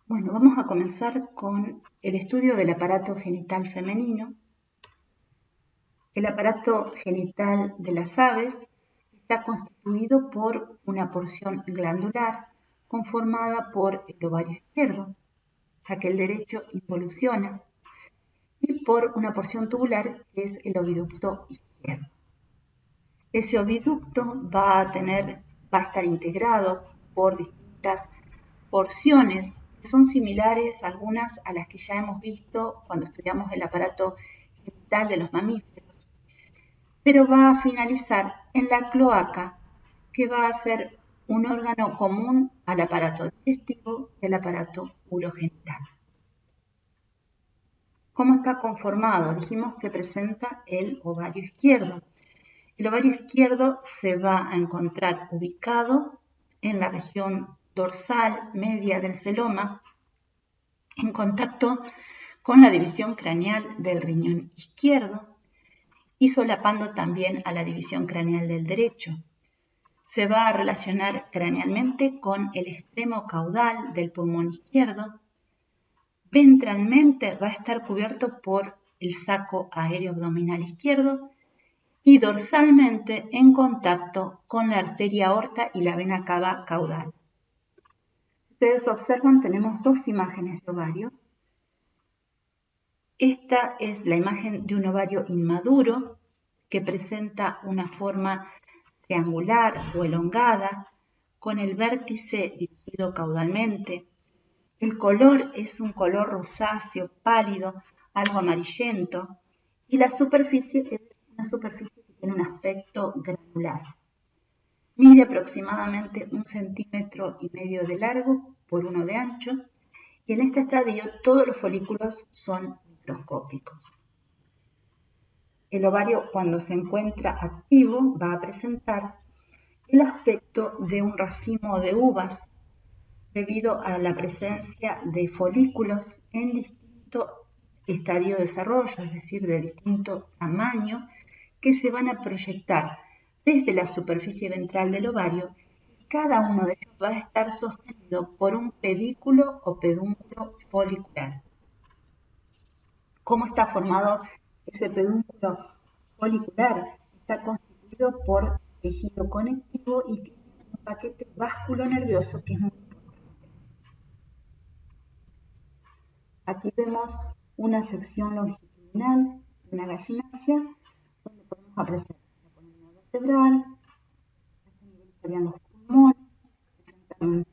Bueno, vamos a comenzar con el estudio del aparato genital femenino. El aparato genital de las aves está constituido por una porción glandular conformada por el ovario izquierdo, ya que el derecho involuciona, y por una porción tubular que es el oviducto izquierdo. Ese oviducto va a estar integrado por distintas porciones que son similares algunas a las que ya hemos visto cuando estudiamos el aparato genital de los mamíferos, pero va a finalizar en la cloaca, que va a ser un órgano común al aparato digestivo y al aparato urogenital. ¿Cómo está conformado? Dijimos que presenta el ovario izquierdo. El ovario izquierdo se va a encontrar ubicado en la región dorsal media del celoma, en contacto con la división craneal del riñón izquierdo y solapando también a la división craneal del derecho. Se va a relacionar cranealmente con el extremo caudal del pulmón izquierdo. Ventralmente va a estar cubierto por el saco aéreo abdominal izquierdo y dorsalmente en contacto con la arteria aorta y la vena cava caudal. Ustedes observan, tenemos dos imágenes de ovario. Esta es la imagen de un ovario inmaduro que presenta una forma triangular o elongada con el vértice dirigido caudalmente. El color es un color rosáceo, pálido, algo amarillento, y la superficie es una superficie que tiene un aspecto granular. Mide aproximadamente 1,5 centímetros de largo por 1 de ancho, y en este estadio todos los folículos son microscópicos. El ovario, cuando se encuentra activo, va a presentar el aspecto de un racimo de uvas debido a la presencia de folículos en distinto estadio de desarrollo, es decir, de distinto tamaño, que se van a proyectar desde la superficie ventral del ovario. Cada uno de ellos va a estar sostenido por un pedículo o pedúnculo folicular. ¿Cómo está formado ese pedúnculo folicular? Está constituido por tejido conectivo y tiene un paquete vasculonervioso que es muy importante. Aquí vemos una sección longitudinal de una gallinacia donde podemos apreciar la columna vertebral, a este nivel estarían los pulmones, presentan un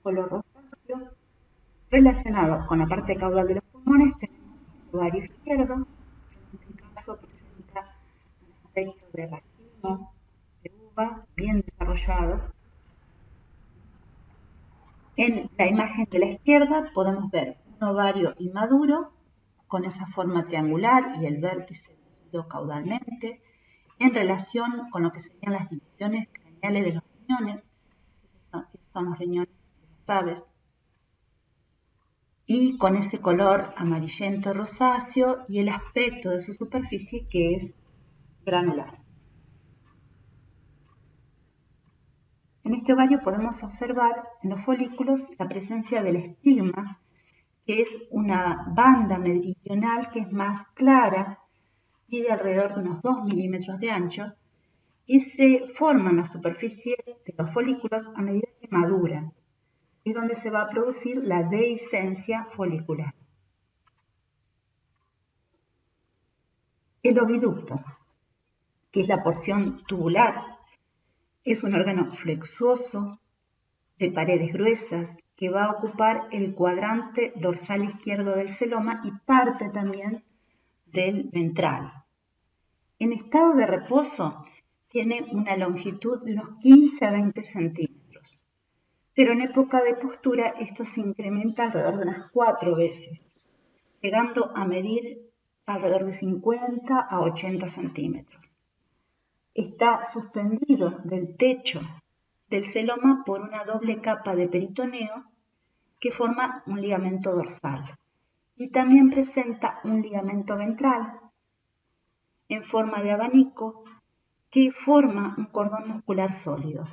color rosáceo. Relacionado con la parte caudal de los pulmones tenemos el ovario izquierdo, que en este caso presenta un aspecto de racimo, de uva, bien desarrollado. En la imagen de la izquierda podemos ver un ovario inmaduro con esa forma triangular y el vértice dirigido caudalmente en relación con lo que serían las divisiones craneales de los riñones, que son los riñones de las aves, y con ese color amarillento rosáceo y el aspecto de su superficie que es granular. En este ovario podemos observar en los folículos la presencia del estigma, que es una banda meridional que es más clara, mide alrededor de unos 2 milímetros de ancho y se forma en la superficie de los folículos a medida que maduran. Es donde se va a producir la dehiscencia folicular. El oviducto, que es la porción tubular, es un órgano flexuoso de paredes gruesas que va a ocupar el cuadrante dorsal izquierdo del celoma y parte también del ventral. En estado de reposo tiene una longitud de unos 15 a 20 centímetros, pero en época de postura esto se incrementa alrededor de unas 4 veces, llegando a medir alrededor de 50 a 80 centímetros. Está suspendido del techo del celoma por una doble capa de peritoneo que forma un ligamento dorsal y también presenta un ligamento ventral en forma de abanico que forma un cordón muscular sólido.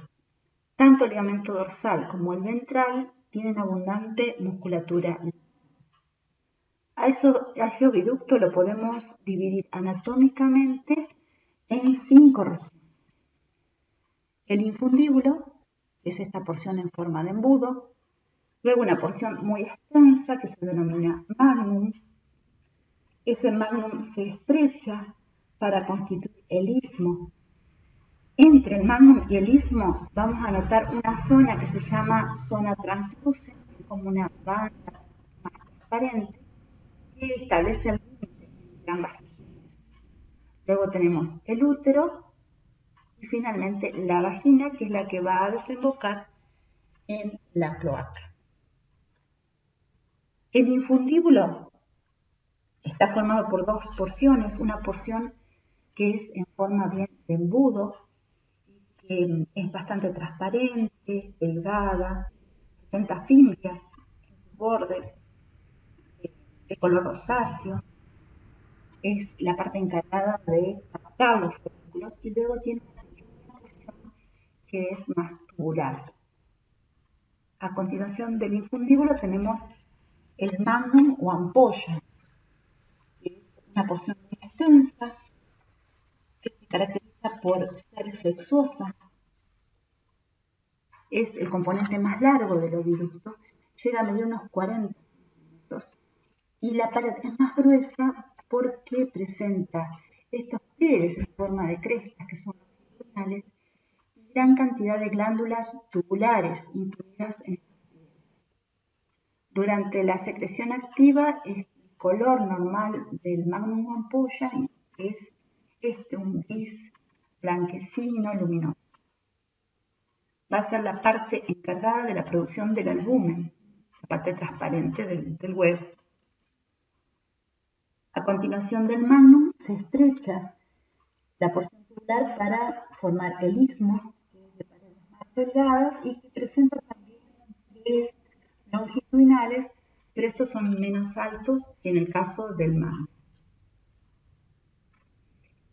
Tanto el ligamento dorsal como el ventral tienen abundante musculatura. A ese oviducto lo podemos dividir anatómicamente en 5 regiones. El infundíbulo, que es esta porción en forma de embudo, luego una porción muy extensa que se denomina magnum. Ese magnum se estrecha para constituir el istmo. Entre el magnum y el istmo vamos a notar una zona que se llama zona translúcida, como una banda más transparente que establece el límite entre ambas regiones. Luego tenemos el útero y finalmente la vagina, que es la que va a desembocar en la cloaca. El infundíbulo está formado por 2 porciones, una porción que es en forma bien de embudo, que es bastante transparente, delgada, presenta fimbrias en sus bordes, de color rosáceo, es la parte encargada de captar los folículos y luego tiene una pequeña porción que es más tubular. A continuación del infundíbulo tenemos el magnum o ampolla, que es una porción muy extensa, que se caracteriza por ser flexuosa. Es el componente más largo del oviducto, llega a medir unos 40 centímetros. Y la pared es más gruesa porque presenta estos pliegues en forma de crestas que son longitudinales y gran cantidad de glándulas tubulares incluidas en estos pliegues. Durante la secreción activa, el color normal del magnum o ampolla es un gris blanquecino luminoso. Va a ser la parte encargada de la producción del albumen, la parte transparente del huevo. A continuación del magnum se estrecha la porción tubular para formar el istmo, que es de paredes más delgadas y que presenta también pliegues longitudinales, pero estos son menos altos que en el caso del magnum.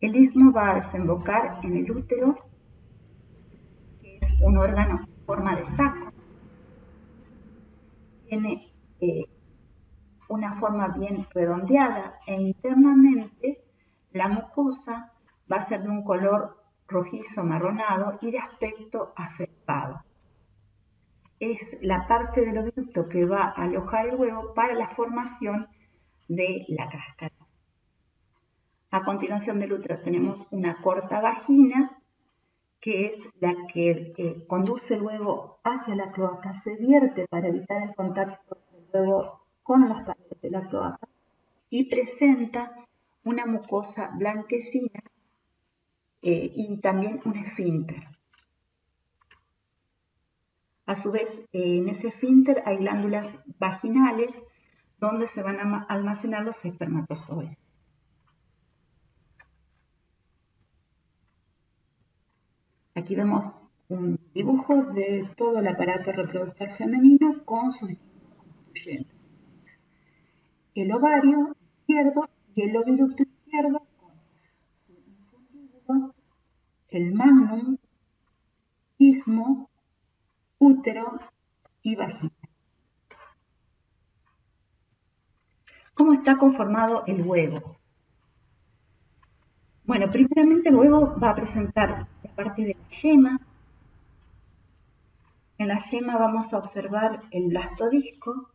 El istmo va a desembocar en el útero, que es un órgano en forma de saco. Tiene una forma bien redondeada e internamente la mucosa va a ser de un color rojizo marronado y de aspecto afelpado. Es la parte del oviducto que va a alojar el huevo para la formación de la cáscara. A continuación del útero tenemos una corta vagina, que es la que conduce el huevo hacia la cloaca, se vierte para evitar el contacto del huevo con las paredes de la cloaca y presenta una mucosa blanquecina y también un esfínter. A su vez, en ese esfínter hay glándulas vaginales donde se van a almacenar los espermatozoides. Aquí vemos un dibujo de todo el aparato reproductor femenino con sus distintos constituyentes. El ovario izquierdo y el oviducto izquierdo con su infundíbulo, el magnum, istmo, útero y vagina. ¿Cómo está conformado el huevo? Bueno, primeramente el huevo va a presentar la parte de la yema. En la yema vamos a observar el blastodisco,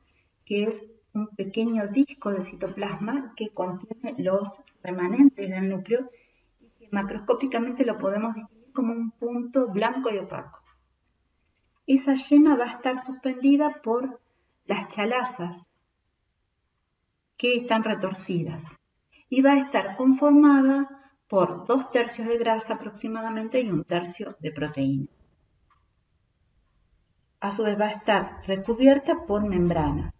que es un pequeño disco de citoplasma que contiene los remanentes del núcleo y que macroscópicamente lo podemos distinguir como un punto blanco y opaco. Esa yema va a estar suspendida por las chalazas que están retorcidas y va a estar conformada por 2/3 de grasa aproximadamente y 1/3 de proteína. A su vez va a estar recubierta por membranas.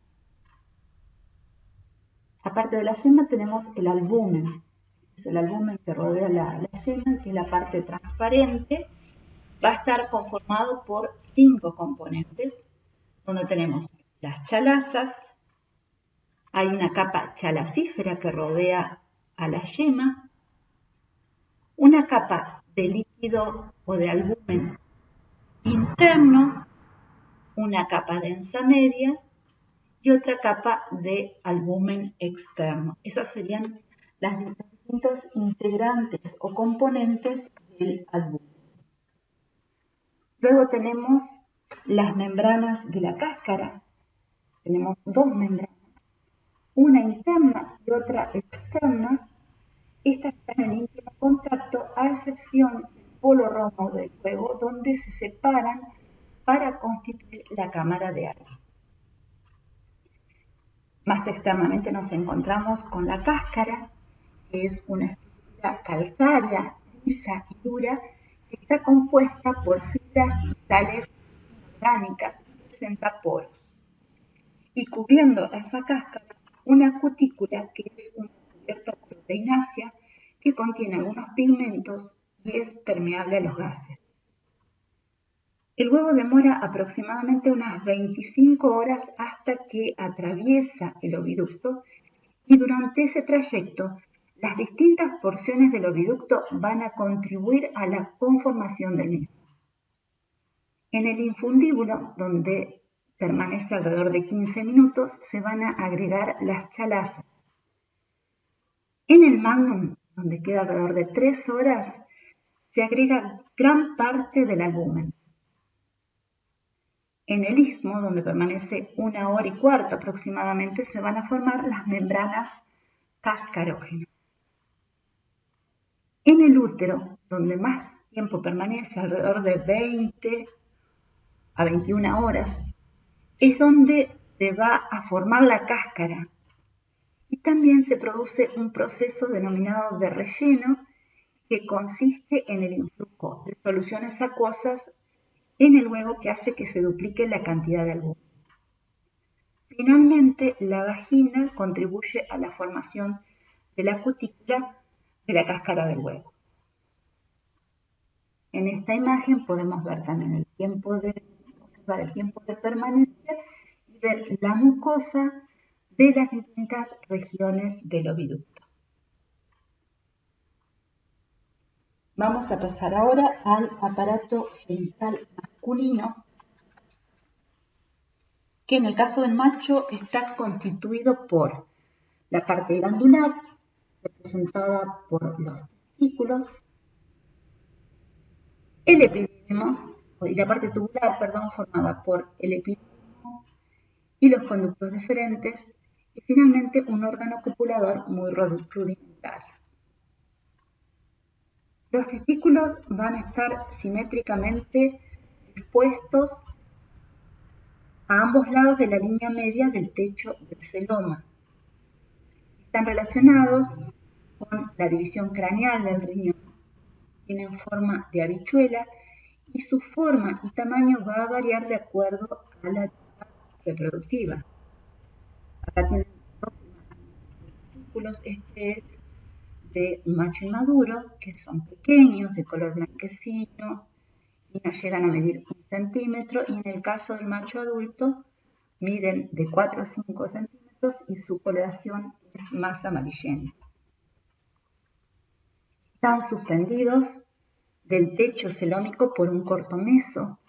Aparte de la yema tenemos el albumen. Es el albumen que rodea la yema, que es la parte transparente. Va a estar conformado por 5 componentes, donde tenemos las chalazas, hay una capa chalacífera que rodea a la yema, una capa de líquido o de albumen interno una capa densa media y otra capa de albumen externo. Esas serían los distintos integrantes o componentes del albumen. Luego tenemos las membranas de la cáscara. Tenemos dos membranas, una interna y otra externa. Estas están en íntimo contacto a excepción del polo romo del huevo, donde se separan para constituir la cámara de aire. Más externamente nos encontramos con la cáscara, que es una estructura calcárea, lisa y dura, que está compuesta por fibras y sales orgánicas y presenta poros. Y cubriendo esa cáscara, una cutícula que es una cubierta proteinácea que contiene algunos pigmentos y es permeable a los gases. El huevo demora aproximadamente unas 25 horas hasta que atraviesa el oviducto y durante ese trayecto las distintas porciones del oviducto van a contribuir a la conformación del mismo. En el infundíbulo, donde permanece alrededor de 15 minutos, se van a agregar las chalazas. En el magnum, donde queda alrededor de 3 horas, se agrega gran parte del albumen. En el istmo, donde permanece 1 hora y cuarto aproximadamente, se van a formar las membranas cascarógenas. En el útero, donde más tiempo permanece, alrededor de 20 a 21 horas, es donde se va a formar la cáscara. Y también se produce un proceso denominado de relleno, que consiste en el influjo de soluciones acuosas en el huevo que hace que se duplique la cantidad de albumen. Finalmente, la vagina contribuye a la formación de la cutícula de la cáscara del huevo. En esta imagen podemos ver también el tiempo de permanencia y ver la mucosa de las distintas regiones del oviducto. Vamos a pasar ahora al aparato genital masculino, que en el caso del macho está constituido por la parte glandular, representada por los testículos, el epidídimo, y la parte tubular, formada por el epidídimo y los conductos deferentes, y finalmente un órgano copulador muy rudimentario. Los testículos van a estar simétricamente dispuestos a ambos lados de la línea media del techo del celoma. Están relacionados con la división craneal del riñón. Tienen forma de habichuela y su forma y tamaño va a variar de acuerdo a la etapa reproductiva. Acá tienen dos imágenes de testículos. Este es de un macho inmaduro, que son pequeños, de color blanquecino, y no llegan a medir 1 centímetro, y en el caso del macho adulto miden de 4 a 5 centímetros y su coloración es más amarillenta. Están suspendidos del techo celómico por un corto meso.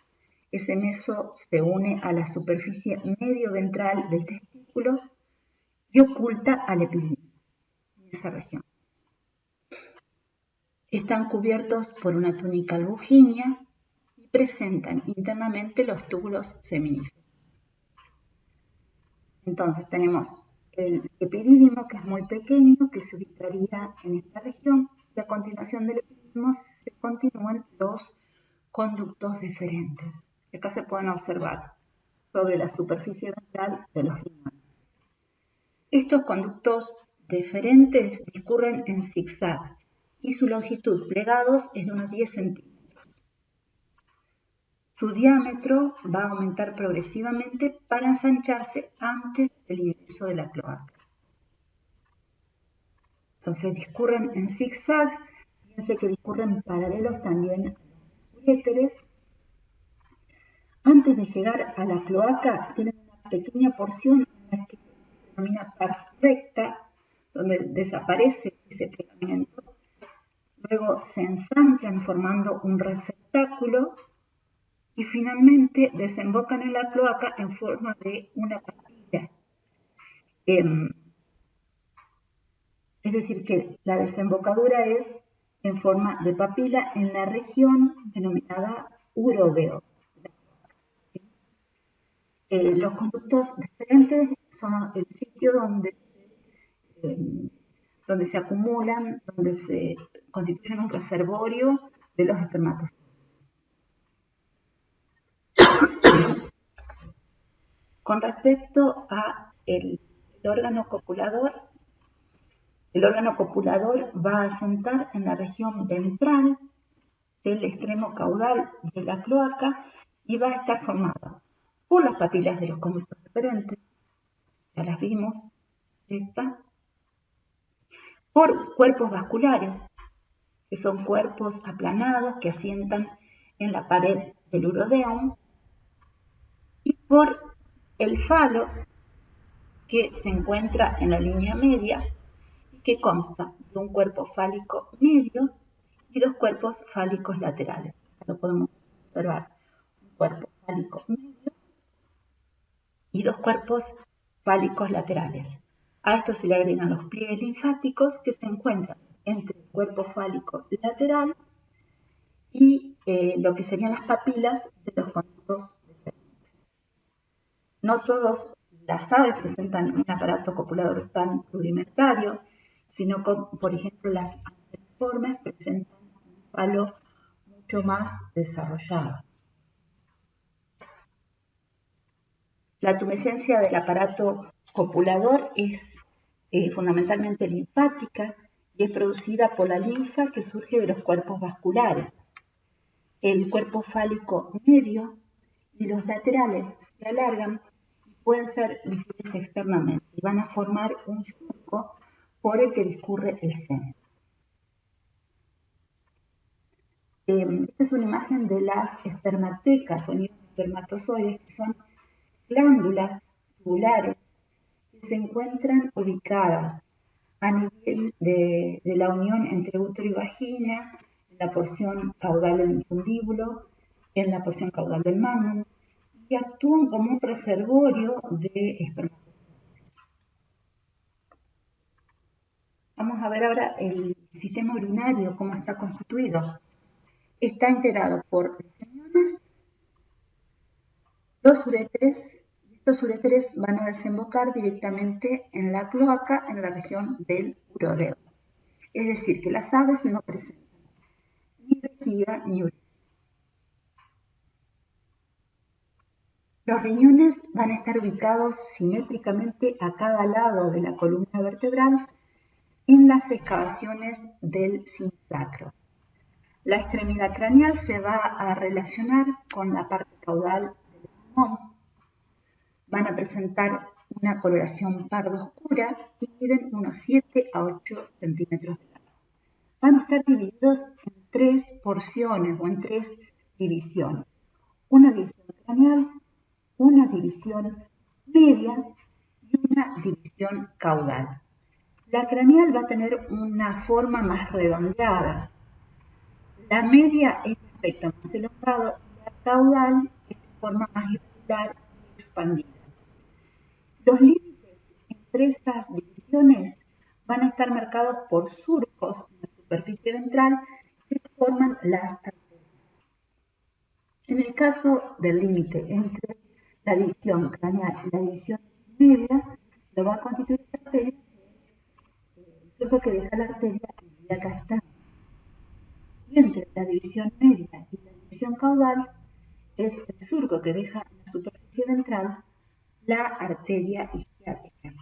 Ese meso se une a la superficie medio ventral del testículo y oculta al epidídimo en esa región. Están cubiertos por una túnica albugínea y presentan internamente los túbulos seminíferos. Entonces tenemos el epidídimo, que es muy pequeño, que se ubicaría en esta región, y a continuación del epidídimo se continúan los conductos deferentes. Acá se pueden observar sobre la superficie ventral de los riñones. Estos conductos deferentes discurren en zigzag y su longitud plegados es de unos 10 centímetros. Su diámetro va a aumentar progresivamente para ensancharse antes del ingreso de la cloaca. Entonces discurren en zigzag, fíjense que discurren paralelos también a los uréteres. Antes de llegar a la cloaca tienen una pequeña porción en la que se denomina pars recta, donde desaparece ese plegamiento. Luego se ensanchan formando un receptáculo y finalmente desembocan en la cloaca en forma de una papila. Es decir, que la desembocadura es en forma de papila en la región denominada urodeo. Los conductos deferentes son el sitio donde se acumulan, donde se constituyen un reservorio de los espermatozoides. Con respecto a el órgano copulador va a asentar en la región ventral del extremo caudal de la cloaca y va a estar formado por las papilas de los conductos deferentes, ya las vimos, por cuerpos vasculares, que son cuerpos aplanados que asientan en la pared del urodeum, y por el falo, que se encuentra en la línea media y que consta de un cuerpo fálico medio y dos cuerpos fálicos laterales. Acá lo podemos observar, un cuerpo fálico medio y dos cuerpos fálicos laterales. A esto se le agregan los pliegues linfáticos que se encuentran entre el cuerpo fálico lateral y lo que serían las papilas de los conductos deferentes. No todas las aves presentan un aparato copulador tan rudimentario, sino que, por ejemplo, las anseriformes presentan un falo mucho más desarrollado. La tumescencia del aparato copulador es fundamentalmente linfática y es producida por la linfa que surge de los cuerpos vasculares. El cuerpo fálico medio y los laterales se alargan y pueden ser visibles externamente y van a formar un surco por el que discurre el seno. Esta es una imagen de las espermatecas o nidos de espermatozoides, que son glándulas tubulares que se encuentran ubicadas a nivel de la unión entre útero y vagina, en la porción caudal del infundíbulo, en la porción caudal del magnum, y actúan como un reservorio de espermatozoides. Vamos a ver ahora el sistema urinario, cómo está constituido. Está integrado por riñones, dos uréteres. Estos uréteres van a desembocar directamente en la cloaca en la región del urodeo. Es decir, que las aves no presentan ni vejiga ni uretra. Los riñones van a estar ubicados simétricamente a cada lado de la columna vertebral en las excavaciones del simulacro. La extremidad craneal se va a relacionar con la parte caudal del pulmón. Van a presentar una coloración pardo oscura y miden unos 7 a 8 centímetros de largo. Van a estar divididos en 3 porciones o en 3 divisiones. Una división craneal, una división media y una división caudal. La craneal va a tener una forma más redondeada. La media es de aspecto más elongado y la caudal es de forma más irregular y expandida. Los límites entre estas divisiones van a estar marcados por surcos en la superficie ventral que forman las arterias. En el caso del límite entre la división craneal y la división media, lo va a constituir la arteria, que es el surco que deja la arteria ilíaca externa. Y entre la división media y la división caudal es el surco que deja en la superficie ventral la arteria isquiática.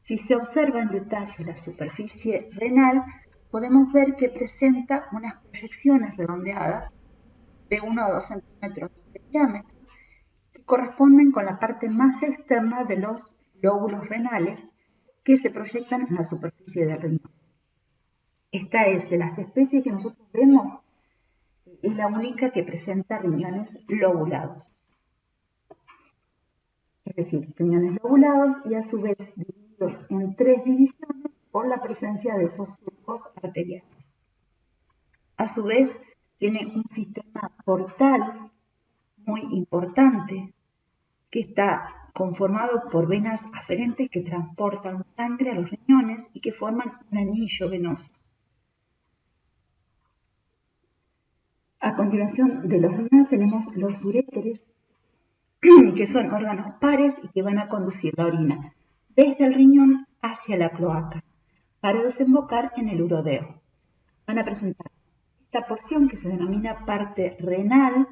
Si se observa en detalle la superficie renal, podemos ver que presenta unas proyecciones redondeadas de 1 a 2 centímetros de diámetro que corresponden con la parte más externa de los lóbulos renales que se proyectan en la superficie del riñón. Esta es, de las especies que nosotros vemos, es la única que presenta riñones lobulados. Es decir, riñones lobulados y a su vez divididos en 3 divisiones por la presencia de esos surcos arteriales. A su vez, tiene un sistema portal muy importante que está conformado por venas aferentes que transportan sangre a los riñones y que forman un anillo venoso. A continuación de los riñones tenemos los uréteres, que son órganos pares y que van a conducir la orina desde el riñón hacia la cloaca para desembocar en el urodeo. Van a presentar esta porción que se denomina parte renal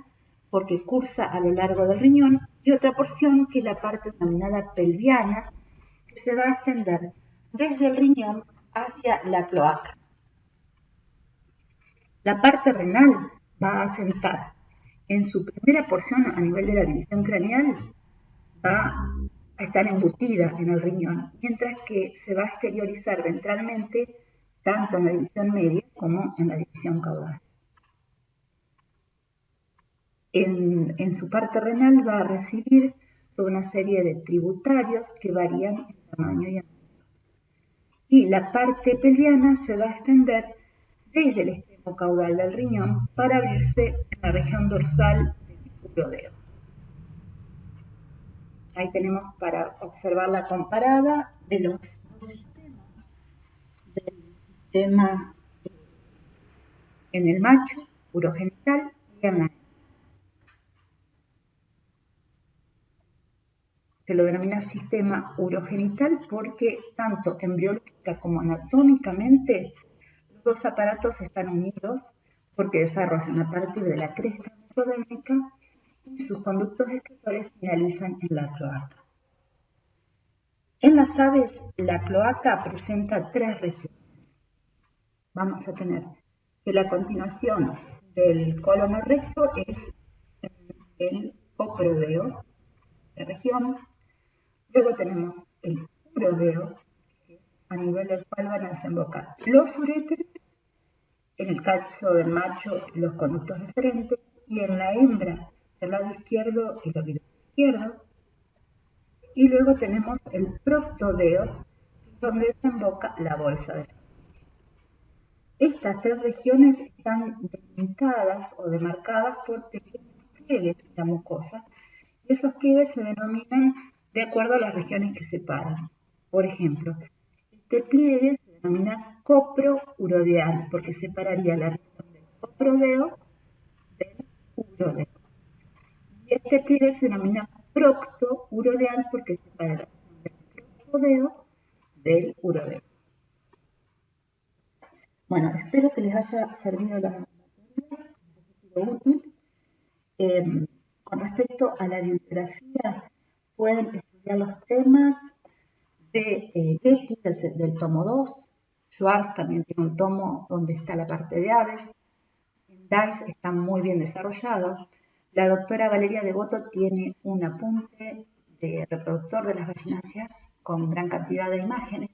porque cursa a lo largo del riñón y otra porción que es la parte denominada pelviana que se va a extender desde el riñón hacia la cloaca. La parte renal va a sentar en su primera porción a nivel de la división craneal, va a estar embutida en el riñón, mientras que se va a exteriorizar ventralmente tanto en la división media como en la división caudal. En su parte renal va a recibir toda una serie de tributarios que varían en tamaño y amplitud. Y la parte pelviana se va a extender desde el extremo caudal del riñón para abrirse en la región dorsal del urodeo. Ahí tenemos para observar la comparada de los dos sistemas, del sistema en el macho, urogenital, y en la hembra. Se lo denomina sistema urogenital porque tanto embriológica como anatómicamente los dos aparatos están unidos porque desarrollan a partir de la cresta mesodérmica y sus conductos excretores finalizan en la cloaca. En las aves, la cloaca presenta tres regiones. Vamos a tener que la continuación del colon recto es el coprodeo, de región. Luego tenemos el urodeo, que es a nivel del cual van a desembocar los uréteres, en el caso del macho los conductos deferentes, y en la hembra del lado izquierdo el ovidor izquierdo. Y luego tenemos el proctodeo, donde desemboca la bolsa de Fabricio. Estas tres regiones están delimitadas o demarcadas por pequeños pliegues de la mucosa, y esos pliegues se denominan de acuerdo a las regiones que separan. Por ejemplo, este pliegue se denomina coprourodeal, porque separaría la región del coprodeo del urodeo. Y este pliegue se denomina proctourodeal porque separa la región del proctodeo del urodeo. Bueno, espero que les haya servido la teoría, que les haya sido útil. Con respecto a la bibliografía, pueden estudiar los temas de Getty del tomo 2. Schwartz también tiene un tomo donde está la parte de aves. En DICE está muy bien desarrollado. La doctora Valeria Devoto tiene un apunte de reproductor de las gallináceas con gran cantidad de imágenes.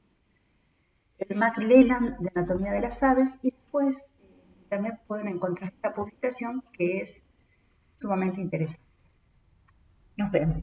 El McLelland de Anatomía de las Aves, y después en internet pueden encontrar esta publicación que es sumamente interesante. Nos vemos.